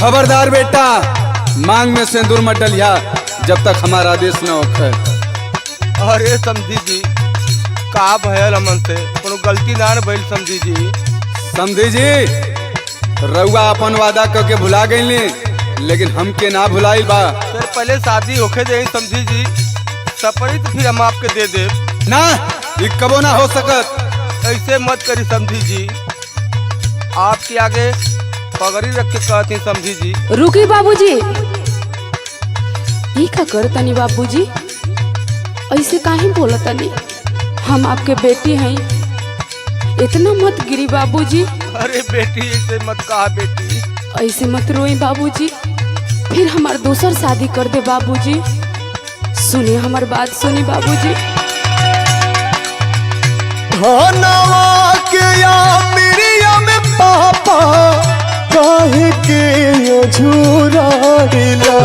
खबरदार बेटा, मांग में सिंदूर मत डलिया जब तक हमारा आदेश न होखे। अरे समझी जी, का भयल हमन से कोनो गलती ना भइल समझी जी। समझी जी, रउआ अपन वादा करके भुला गईली, लेकिन हमके ना भुलाई बा। सर पहले शादी होके दे समझी जी, सपरी तो फिर हम आपके दे दे। ना, ये कबो ना हो सकत। ऐसे मत करी समझी जी, आपके आगे पगड़ी रख के कहती समझी जी। रुकी बाबूजी, ये का करतनी बाबूजी, ऐसे काहे बोलतनी? हम आपके बेटी हैं, इतना मत गिरी बाबूजी। अरे बेटी ऐसे मत कहा बेटी। ऐसे मत रोई बाबूजी, फिर हमार दूसर शादी कर दे बाबूजी। सुनिए हमार बात सुनी बाबूजी। धनवा के या मिरिया में पापा काहे के अझूरा दिला।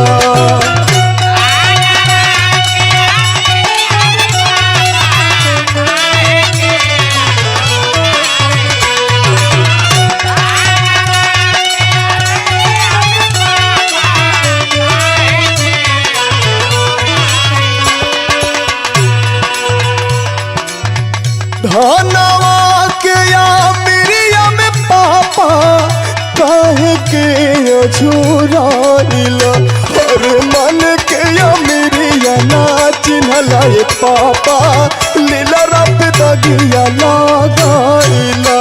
धनवा के या मिरिया में पापा काहे के अझूराइला। हर मन के या मिरिया ना चिन्हला ये पापा, लीला रब दगिया लगाइला।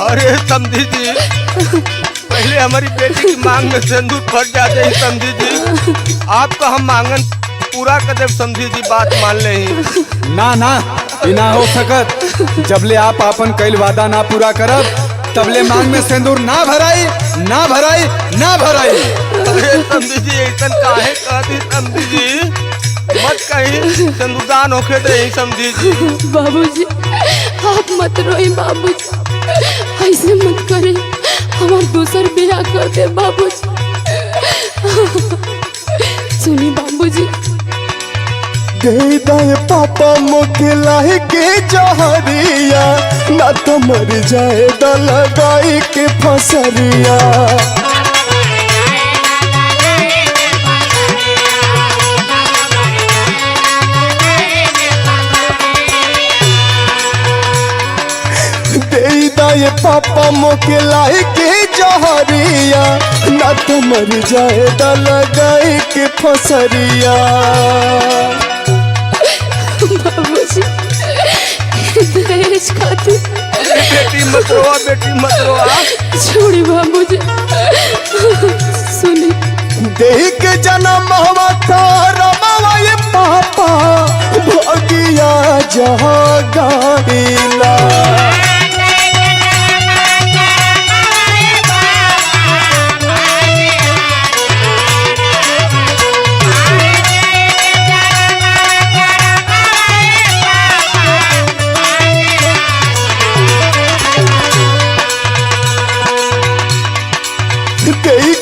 अरे समझी जी, पहले हमारी बेटी की मांग में सिंदूर फट जाते ही समझी जी, आपका हम मांगन पूरा कर दे समझी जी, बात मान ले ही। ना ना, ये ना हो सकत। जबले आप अपन कईल वादा ना पूरा करब, तबले मांग में सिंदूर ना भराई, ना भराई, ना भराई। अरे समझी जी, ऐसा काहे कहती समझी जी, मत कहीं सिंदूरदान होके दे समझी जी। बाबूजी आप मत रोई बाबूजी, ऐसे मत करे, हमार दूसर ब्याह कर दे बाबूजी। सुनी बाबूजी, दे दाए पापा मोकेला के जहरिया, ना तो मर जाए द लगाई के फसरिया। ये पापा मोकेला के जहरिया, ना तो मर जाए द लगाई के फसरिया। बाबूजी दहेज खाती। बेटी मत रोआ, बेटी मत रोआ। छोड़ी बाबूजी, सुनी देह के जन्म हवा रमावा ये पापा, भगिया जहाँ गाइला।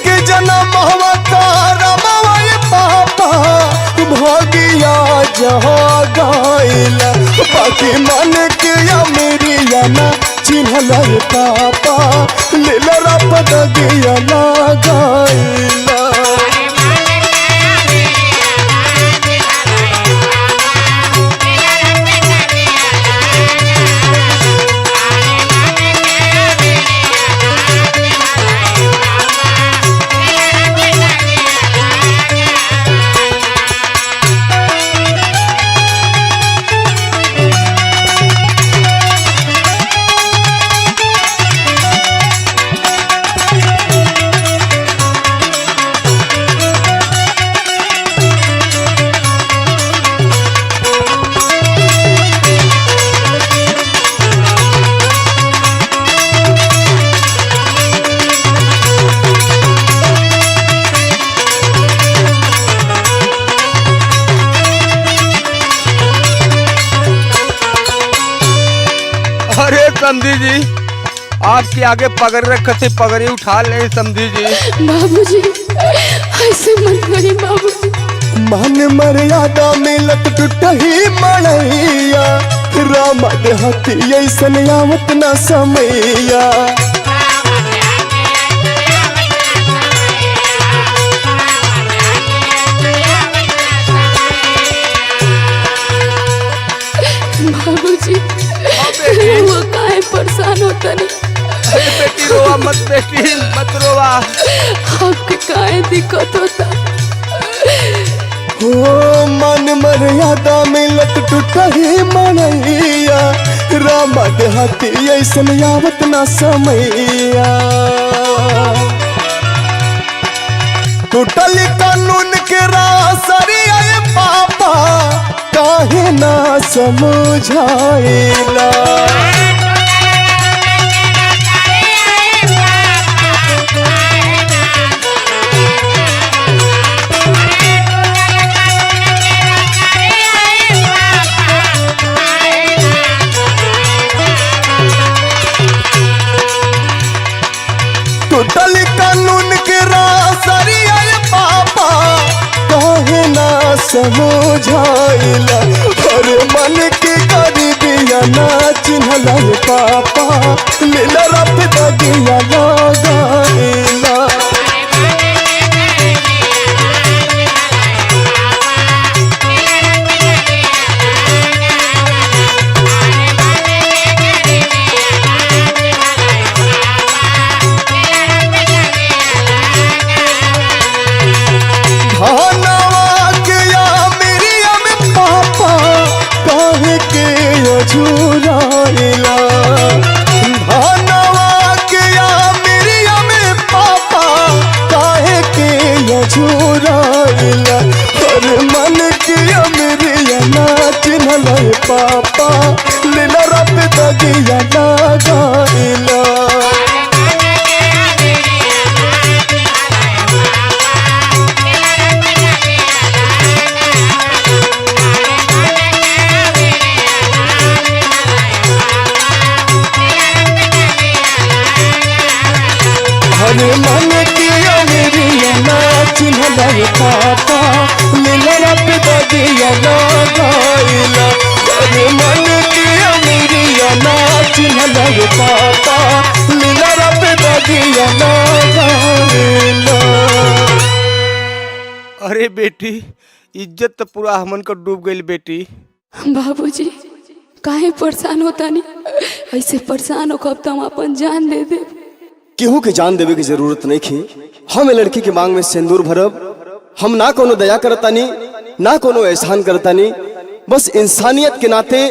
के जन्म हवा रमावा ये पापा, भगिया जहाँ गाइला। बाकी मन के या मेरिया ना चिन्हला ये पापा, लीला रब दगिया लगाइला। आपके आगे पगड़ी रखे थे, पगड़ी उठा ले समझी जी। बाबूजी ऐसे मत करिए बाबूजी। मान मर्यादा मिलत टूटही मड़ैया, रामा देहाती ऐसन आवत न समैया। बाबूजी वो काहे परेशान होता नहीं? अरे बेटी रोवा मत, बेटी मत रोवा। आपके काहे दिक्कत होता? हो मन मर्यादा मिलत टूटही मड़ैया, रामा देहाती ऐसन आवत न समैया। टूटल कानून के रासरिया पापा, काहे ना समझाइला। टूटल कानून के रासरिया पापा, काहे ना समझाइला। हर मन के गरीबिया ना चिन्हला पापा, लीला रब दगिया लगाइला। झुराइला धनवा के या मिरिया में पापा, काहे के या झुराइला। हर मन के या मिरिया ना चिन्हला पापा, लीला रब दगिया लगाइला। हर मन की अमरिया ना चिन्हला पापा, लीला रब दगिया लगाइला। हर मन की अमरिया ना चिन्हला पापा, लीला रब दगिया लगाइला। अरे बेटी इज्जत तो पूरा हमन को डूब गई बेटी। बाबूजी काहे परेशान होता नहीं? ऐसे परेशान हो कब तो हम अपन जान दे दे। केहू के जान देवे की जरूरत नहीं थी। हम लड़की के मांग में सिंदूर भरब। हम ना कोनो दया करतानी, ना कोनो एहसान करतानी, बस इंसानियत के नाते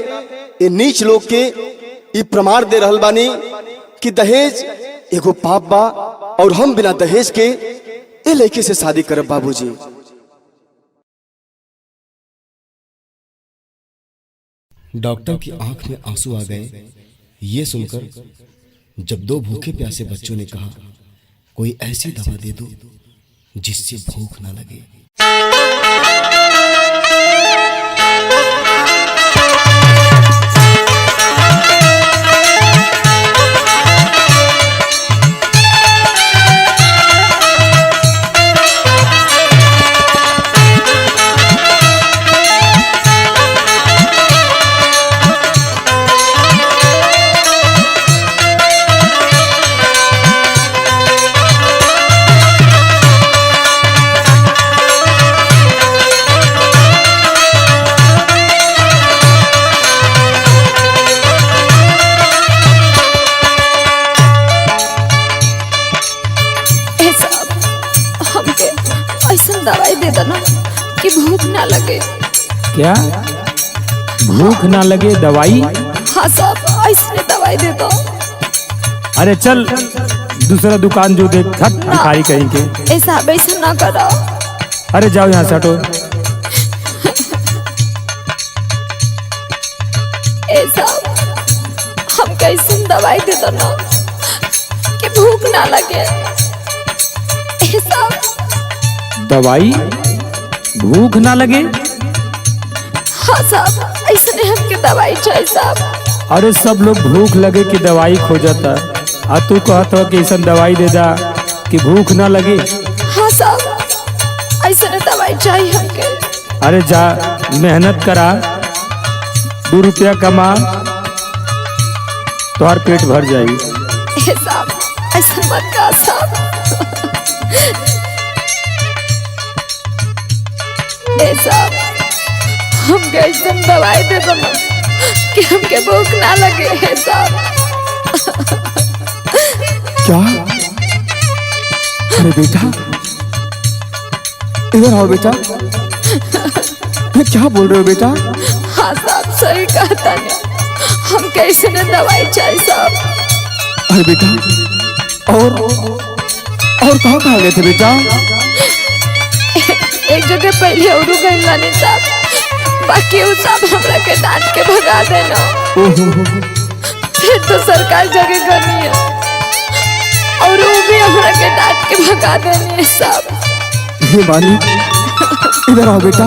ये नीच लोग के ये प्रमाण दे रहल बानी कि दहेज एगो पाप बा और हम बिना दहेज के ये लड़की से शादी करब। बाबूजी डॉक्टर की आंख में आंसू आ गए ये सुनकर। जब दो भूखे प्यासे बच्चों ने कहा कोई ऐसी दवा दे दो जिससे भूख ना लगे। दवाई दे दो ना कि भूख ना लगे। क्या भूख ना लगे दवाई? हाँ साहब ऐसे दवाई दे दो। अरे चल दूसरा दुकान जो देख थक भिखारी कहीं के। ऐसा वैसा ना करो। अरे जाओ यहाँ से हटो। ऐसा हम कैसे दवाई दे दो ना कि भूख ना लगे। ऐसा दवाई भूख ना लगे? हाँ साहब ऐसे हमके दवाई चाहिए साहब। अरे सब लोग भूख लगे कि दवाई खोजता, आ तू कहत हो कि ऐसा दवाई दे दा कि भूख ना लगे। हाँ साहब, ऐसा दवाई चाहिए हमके। अरे जा मेहनत करा, 2 रुपया कमा, तुम्हार पेट भर जाएगी। ए साहब ऐसा मत कहा साहब। ए साहब हमके ऐसा दवाई दे दो ना कि हमके भूख ना लगे। है साहब क्या? अरे बेटा इधर आओ बेटा। ये क्या बोल रहे हो बेटा? हाँ साहब सही कहता नहीं, हम कैसे न दवाई चाहिए साहब। अरे बेटा और कहाँ कहाँ गए थे बेटा? एक जगह पहले और गए लाने साहब, बाकी वो सब हमरा के डांट के भगा देना। फिर तो सरकार जगह करनी है और वो भी हमरा के डांट के भगा देनी है साहब। हे बानी इधर आओ बेटा,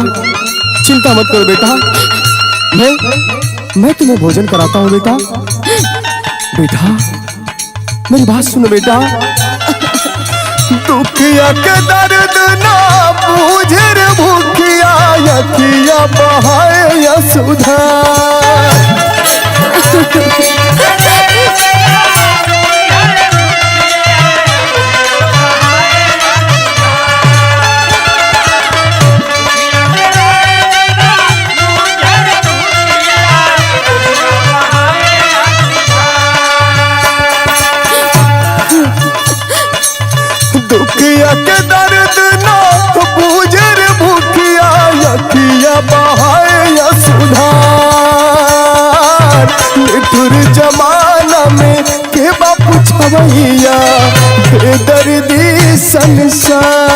चिंता मत करो बेटा, मैं तुम्हें भोजन कराता हूँ बेटा। बेटा मेरी बात सुनो बेटा। दुखिया के दर्द ना बूझे रे भूखिया, यकिया बहाए या सुधा। दुखिया के दर्द ना बूझे रे भूखिया, यकिया बहाए या सुधार। निठुर जमाना में के बापू छवैया, बेदर्दी संसार।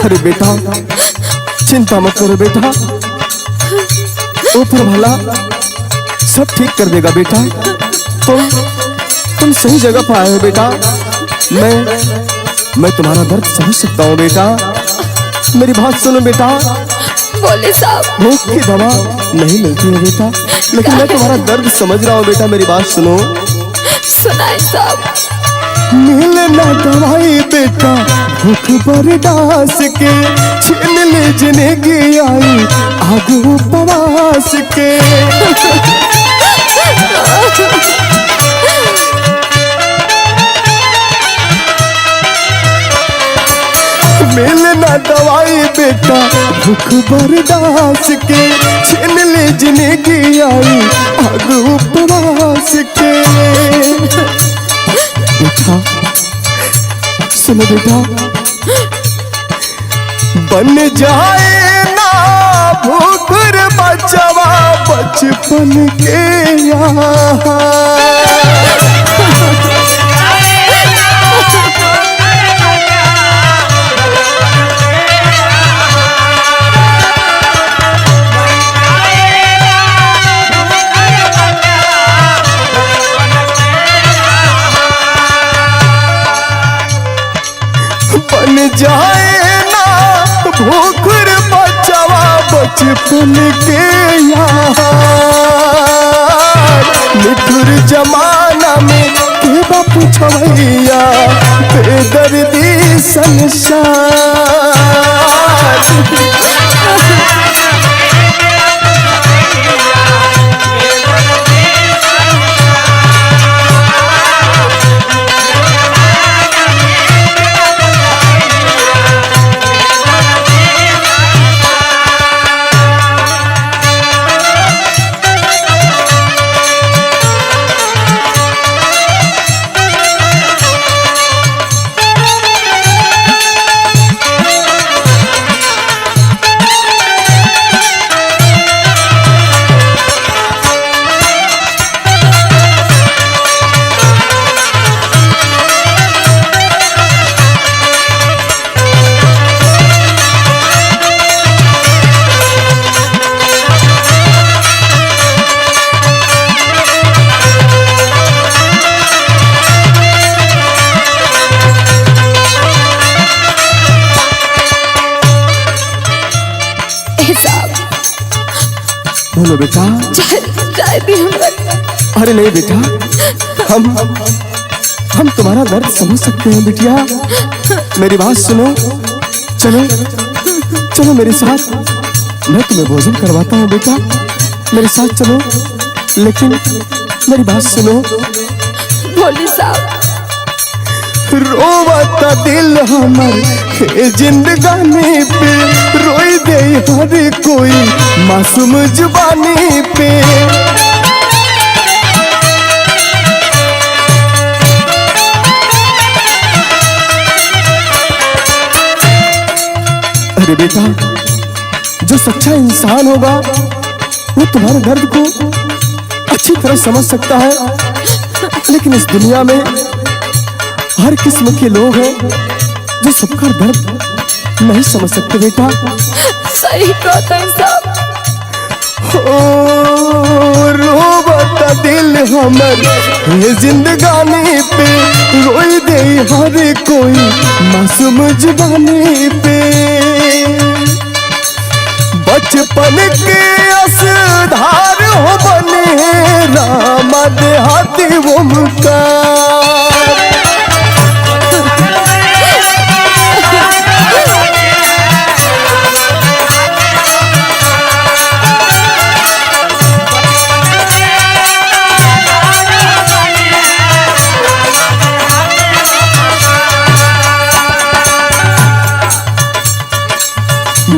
अरे बेटा चिंता मत करो बेटा, ऊपर भला सब ठीक कर देगा बेटा। तुम सही जगह पर आए हो बेटा। मैं तुम्हारा दर्द समझ सकता हूँ बेटा। मेरी बात सुनो बेटा। बोले साहब। भूख की दवा नहीं मिलती है बेटा, लेकिन मैं तुम्हारा दर्द समझ रहा हूँ बेटा। मेरी बात सुनो। सुनाए साहब। मिले ना दवाई बेटा भूख बर्दास के, छीन ले जिंदगी आई आग उपवास के। मिले ना दवाई बेटा भूख बर्दास के, छीन ले जिंदगी आई आग उपवास के। बेटा सुनो बेटा, बन जाए ना भूखर बचवा बचपन के यहाँ। बन जाए ना भूखर बचवा बचपन के यहाँ। निठुर जमाना में के बापू छवैया, बेदर्दी संसार। बोलो बेटा। चाहे दी हमरा के। अरे नहीं बेटा, हम तुम्हारा दर्द समझ सकते हैं बिटिया। मेरी बात सुनो, चलो चलो मेरे साथ, मैं तुम्हें भोजन करवाता हूँ बेटा, मेरे साथ चलो। लेकिन मेरी बात सुनो। भोली साहब। रोवता दिल हमर जिंदगानी पे, रोई दे हर कोई मासूम जुबानी पे। अरे बेटा, जो सच्चा इंसान होगा वो तुम्हारे दर्द को अच्छी तरह समझ सकता है, लेकिन इस दुनिया में हर किस्म के लोग हैं जो सबका दर्द नहीं समझ सकते बेटा। सही कहता है साहब। रोवता दिल हमर ये जिंदगानी पे, रोई दे हर कोई मासूम जुबानी पे। बचपन के असधार हो बने राम देहाती ओमकार।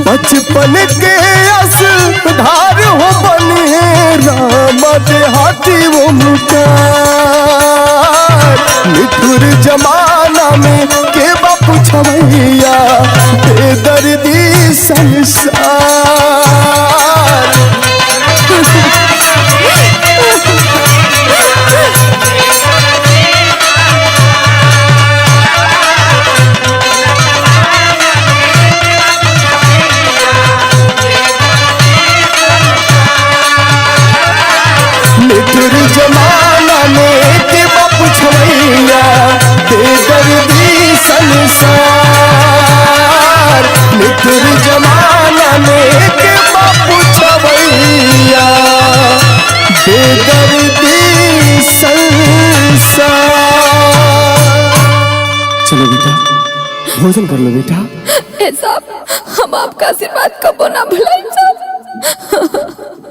बचपन के असधार हो बने राम देहाती ओमकार। निठुर जमाना में के बापू छवैया, बेदर्दी संसार। निठुर जमाना में के बापू छवैया, बेदर्दी संसार। निठुर जमाना में के बापू छवैया, बेदर्दी संसार। चलो बेटा, भोजन कर लो बेटा। साहब, हम आपका आशीर्वाद कबो ना भुलाएं साहब।